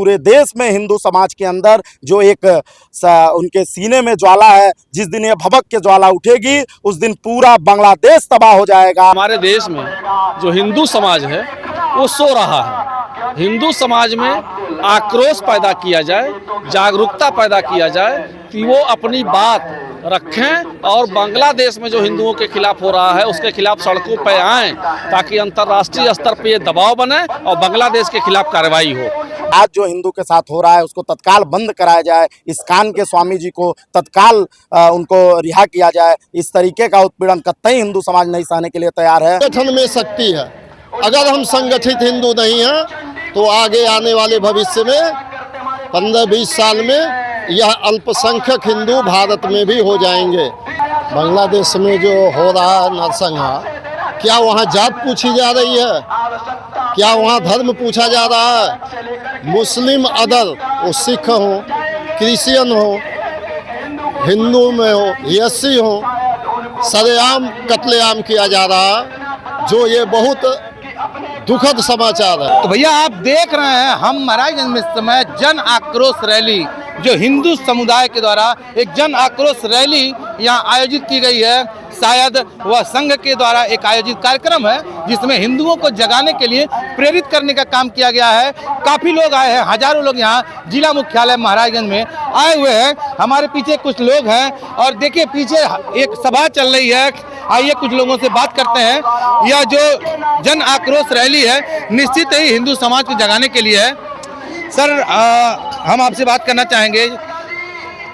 पूरे देश में हिंदू समाज के अंदर जो एक उनके सीने में ज्वाला है, जिस दिन ये भभक के ज्वाला उठेगी उस दिन पूरा बांग्लादेश तबाह हो जाएगा। हमारे देश में जो हिंदू समाज है वो सो रहा है। हिंदू समाज में आक्रोश पैदा किया जाए, जागरूकता पैदा किया जाए कि वो अपनी बात रखें और बांग्लादेश में जो हिंदुओं के खिलाफ हो रहा है उसके खिलाफ सड़कों पर आएँ, ताकि अंतर्राष्ट्रीय स्तर पर ये दबाव बने और बांग्लादेश के खिलाफ कार्रवाई हो। आज जो हिंदू के साथ हो रहा है उसको तत्काल बंद कराया जाए, इस्कान के स्वामी जी को तत्काल उनको रिहा किया जाए। इस तरीके का उत्पीड़न कतई हिंदू समाज नहीं सहने के लिए तैयार है। संगठन में शक्ति है, अगर हम संगठित हिंदू नहीं हैं तो आगे आने वाले भविष्य में 15-20 साल में यह अल्पसंख्यक हिंदू भारत में भी हो जाएंगे। बांग्लादेश में जो हो रहा है नरसंहार, क्या वहाँ जात पूछी जा रही है? क्या वहाँ धर्म पूछा जा रहा है? मुस्लिम अदर, वो सिख हो, क्रिश्चियन हो, हिंदू में हो, एससी हो, सरेआम कत्लेआम किया जा रहा है, जो ये बहुत दुखद समाचार है। तो भैया आप देख रहे हैं हम महाराजगंज में इस समय जन आक्रोश रैली, जो हिंदू समुदाय के द्वारा एक जन आक्रोश रैली यहाँ आयोजित की गई है। शायद वह संघ के द्वारा एक आयोजित कार्यक्रम है जिसमें हिंदुओं को जगाने के लिए प्रेरित करने का काम किया गया है। काफ़ी लोग आए हैं, हजारों लोग यहाँ जिला मुख्यालय महाराजगंज में आए हुए हैं। हमारे पीछे कुछ लोग हैं और देखिए पीछे एक सभा चल रही है। आइए कुछ लोगों से बात करते हैं। यह जो जन आक्रोश रैली है निश्चित ही हिंदू समाज को जगाने के लिए है। सर हम आपसे बात करना चाहेंगे,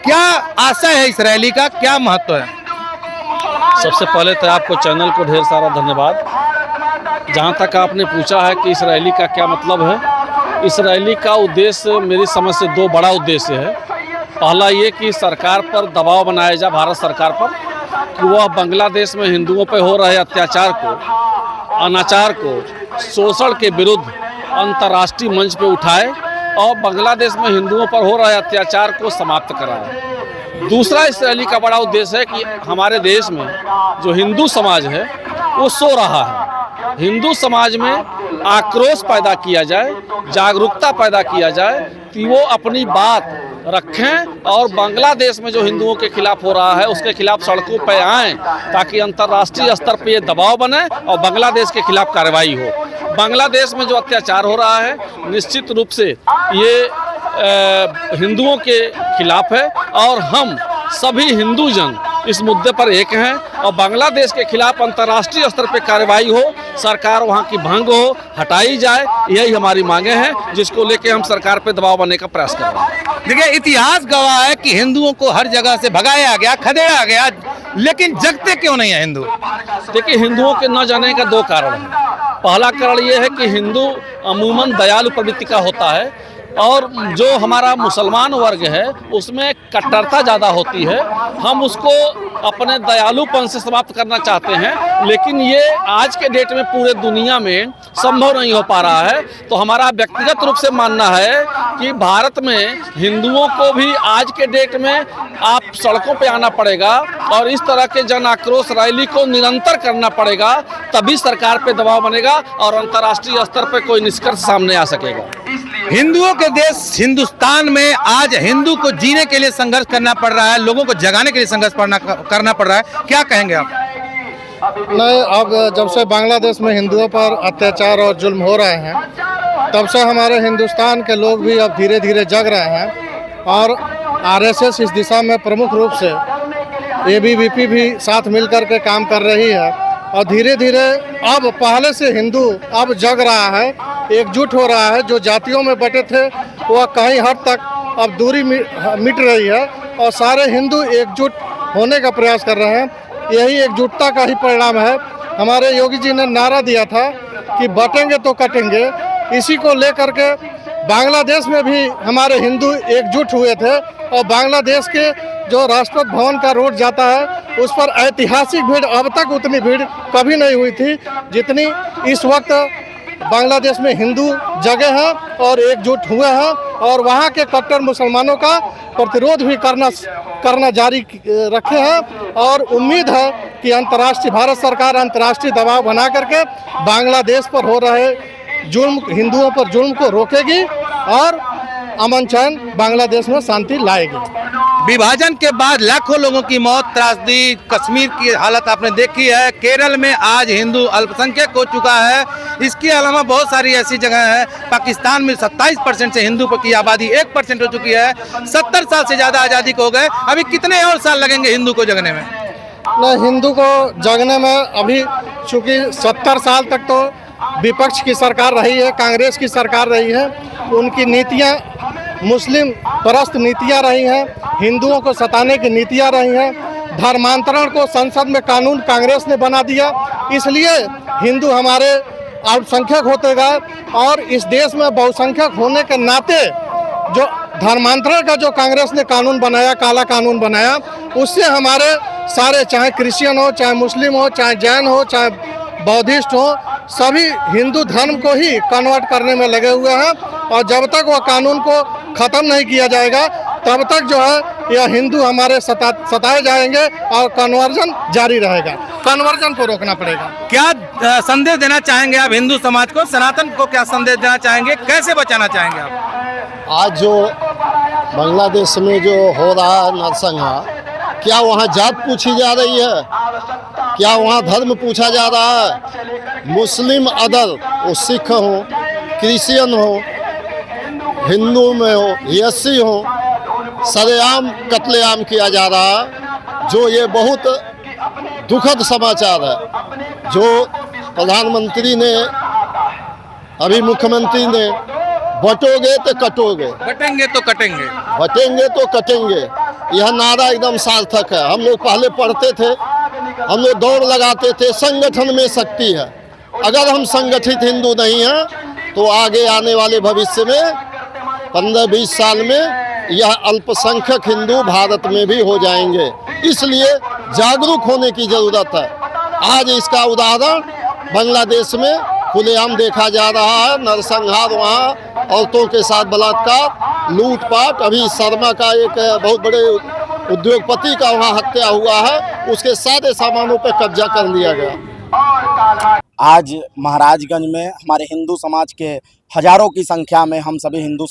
क्या आशय है इस रैली का, क्या महत्व है? सबसे पहले तो आपको चैनल को ढेर सारा धन्यवाद। जहाँ तक आपने पूछा है कि इस रैली का क्या मतलब है, इस रैली का उद्देश्य मेरी समझ से दो बड़ा उद्देश्य है। पहला ये कि सरकार पर दबाव बनाया जाए, भारत सरकार पर, कि वह बांग्लादेश में हिंदुओं पर हो रहे अत्याचार को, अनाचार को, शोषण के विरुद्ध अंतर्राष्ट्रीय मंच पे उठाए और बांग्लादेश में हिंदुओं पर हो रहे अत्याचार को समाप्त कराए। दूसरा इस रैली का बड़ा उद्देश्य है कि हमारे देश में जो हिंदू समाज है वो सो रहा है। हिंदू समाज में आक्रोश पैदा किया जाए, जागरूकता पैदा किया जाए कि वो अपनी बात रखें और बांग्लादेश में जो हिंदुओं के खिलाफ हो रहा है उसके खिलाफ सड़कों पर आएँ, ताकि अंतर्राष्ट्रीय स्तर पर ये दबाव बने और बांग्लादेश के खिलाफ कार्रवाई हो। बांग्लादेश में जो अत्याचार हो रहा है निश्चित रूप से ये हिंदुओं के खिलाफ है और हम सभी हिंदू जन इस मुद्दे पर एक हैं और बांग्लादेश के खिलाफ अंतर्राष्ट्रीय स्तर पर कार्रवाई हो, सरकार वहां की भंग हो, हटाई जाए, यही हमारी मांगे हैं, जिसको लेके हम सरकार पे दबाव बनाने का प्रयास कर रहे हैं। देखिए इतिहास गवाह है कि हिंदुओं को हर जगह से भगाया गया, खदेड़ा गया, लेकिन जगते क्यों नहीं है हिंदू? देखिए हिंदुओं के न जाने का दो कारण हैं। पहला कारण ये है कि हिंदू अमूमन दयालु प्रवृत्ति का होता है और जो हमारा मुसलमान वर्ग है उसमें कट्टरता ज़्यादा होती है। हम उसको अपने दयालुपन से समाप्त करना चाहते हैं, लेकिन ये आज के डेट में पूरे दुनिया में संभव नहीं हो पा रहा है। तो हमारा व्यक्तिगत रूप से मानना है कि भारत में हिंदुओं को भी आज के डेट में आप सड़कों पे आना पड़ेगा और इस तरह के जन आक्रोश रैली को निरंतर करना पड़ेगा, तभी सरकार पे दबाव बनेगा और अंतर्राष्ट्रीय स्तर पे कोई निष्कर्ष सामने आ सकेगा। हिंदुओं के देश हिंदुस्तान में आज हिंदू को जीने के लिए संघर्ष करना पड़ रहा है, लोगों को जगाने के लिए संघर्ष करना पड़ रहा है, क्या कहेंगे आप? नहीं, अब जब से बांग्लादेश में हिंदुओं पर अत्याचार और जुल्म हो रहे हैं तब से हमारे हिंदुस्तान के लोग भी अब धीरे धीरे जग रहे हैं और आरएसएस इस दिशा में प्रमुख रूप से एबीवीपी भी साथ मिलकर के काम कर रही है और धीरे धीरे अब पहले से हिंदू अब जग रहा है, एकजुट हो रहा है। जो जातियों में बटे थे वह कहीं हद तक अब दूरी मिट रही है और सारे हिंदू एकजुट होने का प्रयास कर रहे हैं। यही एकजुटता का ही परिणाम है। हमारे योगी जी ने नारा दिया था कि बटेंगे तो कटेंगे, इसी को लेकर के बांग्लादेश में भी हमारे हिंदू एकजुट हुए थे और बांग्लादेश के जो राष्ट्रपति भवन का रोड जाता है उस पर ऐतिहासिक भीड़, अब तक उतनी भीड़ कभी नहीं हुई थी जितनी इस वक्त बांग्लादेश में हिंदू जगह हैं और एकजुट हुए हैं और वहाँ के कट्टर मुसलमानों का प्रतिरोध भी करना जारी रखे हैं और उम्मीद है कि अंतर्राष्ट्रीय भारत सरकार अंतर्राष्ट्रीय दबाव बना करके बांग्लादेश पर हो रहे जुल्म, हिंदुओं पर जुल्म को रोकेगी और अमन चैन बांग्लादेश में शांति लाएगी। विभाजन के बाद लाखों लोगों की मौत, त्रासदी, कश्मीर की हालत आपने देखी है। केरल में आज हिंदू अल्पसंख्यक हो चुका है। इसके अलावा बहुत सारी ऐसी जगह है। पाकिस्तान में 27% से हिंदू की आबादी 1% हो चुकी है। 70 साल से ज़्यादा आज़ादी को हो गए। अभी कितने और साल लगेंगे हिंदू को जगने में? न हिंदू को जगने में अभी चूँकि 70 साल तक तो विपक्ष की सरकार रही है, कांग्रेस की सरकार रही है। उनकी नीतियाँ मुस्लिम परस्त नीतियाँ रही हैं, हिंदुओं को सताने की नीतियाँ रही हैं। धर्मांतरण को संसद में कानून कांग्रेस ने बना दिया, इसलिए हिंदू हमारे अल्पसंख्यक होते गए। और इस देश में बहुसंख्यक होने के नाते जो धर्मांतरण का जो कांग्रेस ने कानून बनाया, काला कानून बनाया, उससे हमारे सारे, चाहे क्रिश्चियन हो, चाहे मुस्लिम हो, चाहे जैन हो, चाहे बौद्धिस्ट हो, सभी हिंदू धर्म को ही कन्वर्ट करने में लगे हुए हैं। और जब तक वह कानून को ख़त्म नहीं किया जाएगा तब तक जो है यह हिंदू हमारे सताए जाएंगे और कन्वर्जन जारी रहेगा। कन्वर्जन को रोकना पड़ेगा। क्या संदेश देना चाहेंगे आप हिंदू समाज को, सनातन को क्या संदेश देना चाहेंगे, कैसे बचाना चाहेंगे आप? आज जो बांग्लादेश में जो हो रहा है नरसंहार, क्या वहाँ जात पूछी जा रही है? क्या वहाँ धर्म पूछा जा रहा है? मुस्लिम अदर, वो सिख हो, क्रिश्चियन हो, हिंदू में हो, एससी हो, सरेआम कत्लेआम किया जा रहा है। जो ये बहुत दुखद समाचार है। जो प्रधानमंत्री ने, अभी मुख्यमंत्री ने, बटोगे तो कटोगे, बटेंगे तो कटेंगे, बटेंगे तो कटेंगे, यह नारा एकदम सार्थक है। हम लोग पहले पढ़ते थे, हम लोग दौड़ लगाते थे, संगठन में शक्ति है। अगर हम संगठित हिंदू नहीं हैं तो आगे आने वाले भविष्य में 15-20 साल में यह अल्पसंख्यक हिंदू भारत में भी हो जाएंगे। इसलिए जागरूक होने की ज़रूरत है। आज इसका उदाहरण बांग्लादेश में खुलेआम देखा जा रहा है। नरसंहार, वहाँ औरतों के साथ बलात्कार, लूटपाट। अभी शर्मा का एक बहुत बड़े उद्योगपति का वहाँ हत्या हुआ है, उसके सारे सामानों पर कब्जा कर लिया गया। आज महाराजगंज में हमारे हिंदू समाज के हजारों की संख्या में हम सभी हिंदू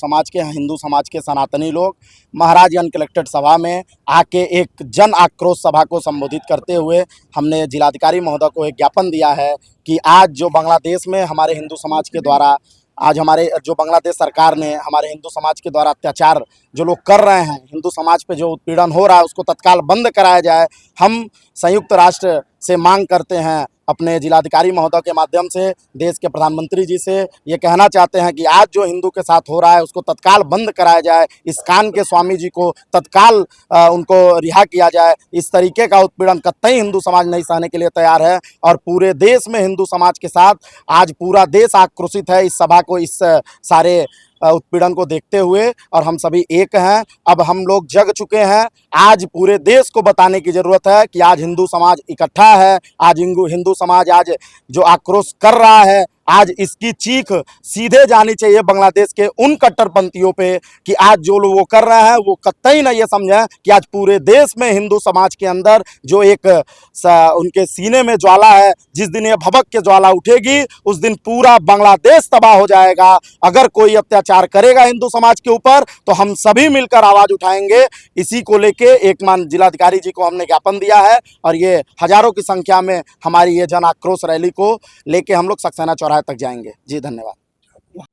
समाज के सनातनी लोग महाराजगंज कलेक्ट्रेट सभा में आके एक जन आक्रोश सभा को संबोधित करते हुए हमने जिलाधिकारी महोदय को एक ज्ञापन दिया है कि आज जो बांग्लादेश में हमारे हिंदू समाज के द्वारा, आज हमारे जो बांग्लादेश सरकार ने हमारे हिंदू समाज के द्वारा अत्याचार जो लोग कर रहे हैं, हिंदू समाज पे जो उत्पीड़न हो रहा है, उसको तत्काल बंद कराया जाए। हम संयुक्त राष्ट्र से मांग करते हैं, अपने जिलाधिकारी महोदय के माध्यम से देश के प्रधानमंत्री जी से ये कहना चाहते हैं कि आज जो हिंदू के साथ हो रहा है उसको तत्काल बंद कराया जाए। इस कान के स्वामी जी को तत्काल उनको रिहा किया जाए। इस तरीके का उत्पीड़न कतई हिंदू समाज नहीं सहने के लिए तैयार है। और पूरे देश में हिंदू समाज के साथ आज पूरा देश आक्रोशित है इस सभा को, इस सारे उत्पीड़न को देखते हुए। और हम सभी एक हैं। अब हम लोग जग चुके हैं। आज पूरे देश को बताने की ज़रूरत है कि आज हिंदू समाज इकट्ठा है। आज हिंदू समाज आज जो आक्रोश कर रहा है, आज इसकी चीख सीधे जानी चाहिए बांग्लादेश के उन कट्टरपंथियों पे कि आज जो लोग वो कर रहे हैं वो कतई न ये समझें कि आज पूरे देश में हिंदू समाज के अंदर जो एक उनके सीने में ज्वाला है, जिस दिन ये भभक के ज्वाला उठेगी उस दिन पूरा बांग्लादेश तबाह हो जाएगा। अगर कोई अत्याचार करेगा हिंदू समाज के ऊपर तो हम सभी मिलकर आवाज़ उठाएंगे। इसी को लेके एक मान जिलाधिकारी जी को हमने ज्ञापन दिया है और ये हजारों की संख्या में हमारी ये जन आक्रोश रैली को लेके हम लोग सक्सेना चौराहे तक जाएंगे। जी धन्यवाद।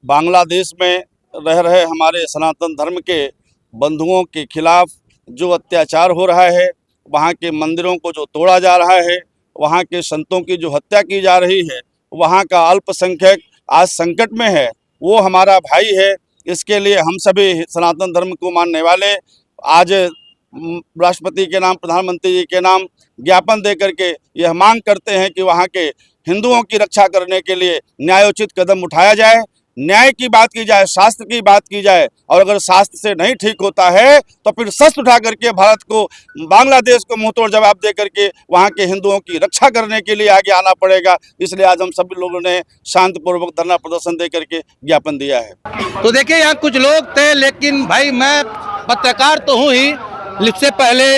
बांग्लादेश में रह रहे हमारे सनातन धर्म के बंधुओं के खिलाफ जो अत्याचार हो रहा है, वहाँ के मंदिरों को जो तोड़ा जा रहा है, वहाँ के संतों की जो हत्या की जा रही है, वहाँ का अल्पसंख्यक आज संकट में है, वो हमारा भाई है। इसके लिए हम सभी सनातन धर्म को मानने वाले आज राष्ट्रपति के नाम, प्रधानमंत्री जी के नाम ज्ञापन दे करके यह मांग करते हैं कि वहाँ के हिंदुओं की रक्षा करने के लिए न्यायोचित कदम उठाया जाए। न्याय की बात की जाए, शास्त्र की बात की जाए। और अगर शास्त्र से नहीं ठीक होता है तो फिर शस्त्र उठा करके भारत को, बांग्लादेश को मुंहतोड़ जवाब दे करके वहाँ के हिंदुओं की रक्षा करने के लिए आगे आना पड़ेगा। इसलिए आज हम सभी लोगों ने शांतिपूर्वक धरना प्रदर्शन दे करके ज्ञापन दिया है। तो देखिए यहाँ कुछ लोग थे, लेकिन भाई मैं पत्रकार तो हूँ ही, इससे पहले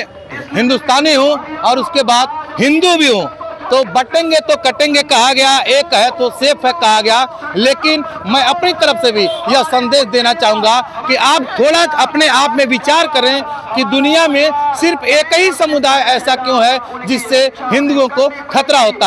हिंदुस्तानी हूँ और उसके बाद हिंदू भी हूँ। तो बटेंगे तो कटेंगे कहा गया, एक है तो सेफ है कहा गया। लेकिन मैं अपनी तरफ से भी यह संदेश देना चाहूँगा कि आप थोड़ा अपने आप में विचार करें कि दुनिया में सिर्फ एक ही समुदाय ऐसा क्यों है जिससे हिंदुओं को खतरा होता है।